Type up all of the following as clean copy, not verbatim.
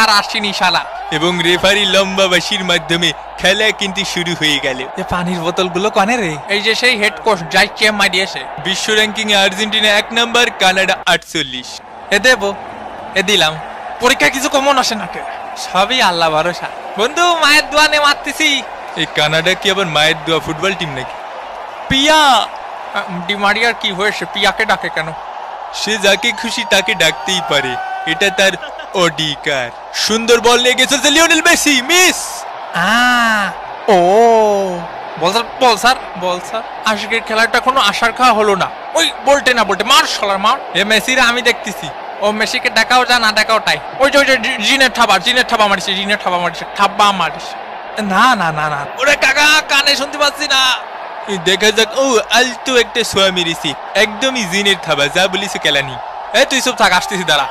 আর আসেনি শালা। এবং রেফারি লম্বা বাঁশির মাধ্যমে খেলা কিন্তু শুরু হয়ে গেল। পানির বোতলগুলো কানে রে? এই যে সেই হেড কোচ যাই চেম মারিয়েছে। বিশ্ব র্যাঙ্কিং এ আর্জেন্টিনা 1 নম্বর, কানাডা 48। এ দেবো, এ দিলাম। পরীক্ষা কিছু কমন আসে নাকি? সবই আল্লাহ ভরসা। বন্ধু মায়ের দোয়া নে মারতেছি। এই কানাডা কি আবার মায়ের দোয়া ফুটবল টিম নাকি? পিয়া ডিমারিয়ার কি হয়েছে? পিয়াকে ডাকে কেন? সে যাকে খুশি তাকে ডাকতেই পারে, এটা তার অধিকার। সুন্দর বল নিয়ে গেছে লিওনেল মেসি, মিস। ও বল স্যার, বল স্যার, বল স্যার। আজকের খেলাটা কোনো আশার খাওয়া হলো না। ওই বলটে না বলটে, মার শালার মার। এ মেসিরা আমি দেখতেছি। ও মেসিকে ডাকাও যা না ডাকাও তাই। ওই যে ওই যে জিনের ঠাবা মারিছে, জিনের ঠাবা মারিছে, ঠাব্বা মারিছে। না না না না, ওরে কাকা কানে শুনতে পাচ্ছি না। দেখা যাক। ও আলতো একটা সোয়া মেরেছি, একদমই জিনের থাবা। যা বলিস কেলানি। এই তুই চুপ থাক, আসতেছি দাঁড়া।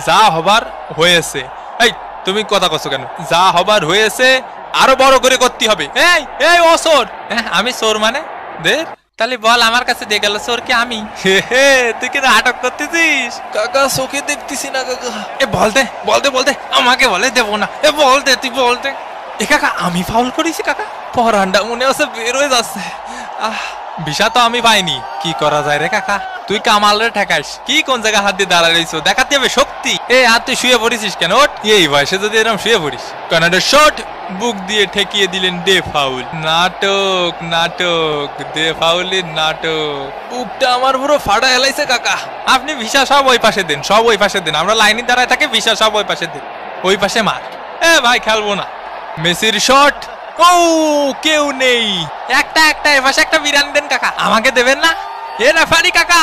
যা হবার হয়েছে। এই তুমি কথা কছো কেন? যা হবার হয়েছে আরো বড় করে করতে হবে। এই এই ও চোর। আমি চোর মানে? দে তাহলে বল, আমার কাছে দিয়ে গেল চোর কি আমি? হে তুই কি নাটক করতেছিস? কাকা চোখে দেখতেছি না কাকা। এ বলতে বলতে বলতে আমাকে বলে দেবো না। এ বলতে তুই বলতে। এ কাকা আমি ফাউল করেছি কাকা? পরান্ডা মনে হচ্ছে বের হয়ে যাচ্ছে। ভিসা তো আমি পাইনি, কি করা যায় রে কাকা? তুই কামাল রে ঠেকাইস কি? কোন জায়গা হাত দিয়ে দাঁড়া রইছো? দেখাতে হবে শক্তি। এ আর তুই শুয়ে পড়েছিস কেন? ওঠ, এই বয়সে যদি এরকম শুয়ে পড়িস। কানাডার শট বুক দিয়ে ঠেকিয়ে দিলেন ডে ফাউল। নাটক নাটক, দে ফাউলের নাটক। বুকটা আমার পুরো ফাটা হেলাইছে কাকা। আপনি ভিসা সব ওই পাশে দেন, সব ওই পাশে দেন। আমরা লাইনে দাঁড়ায় থাকি, ভিসা সব ওই পাশে দেন। ওই পাশে মার। এ ভাই খেলবো না। মেসির শট, ও কেউ নেই। একটা এ পাশে একটা বিরিয়ানি দেন কাকা। আমাকে দেবেন না? এ রেফারি কাকা,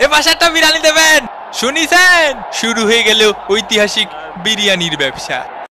এ পাশে একটা বিরিয়ানি দেবেন। শুনিছেন? শুরু হয়ে গেল ঐতিহাসিক বিরিয়ানির ব্যবসা।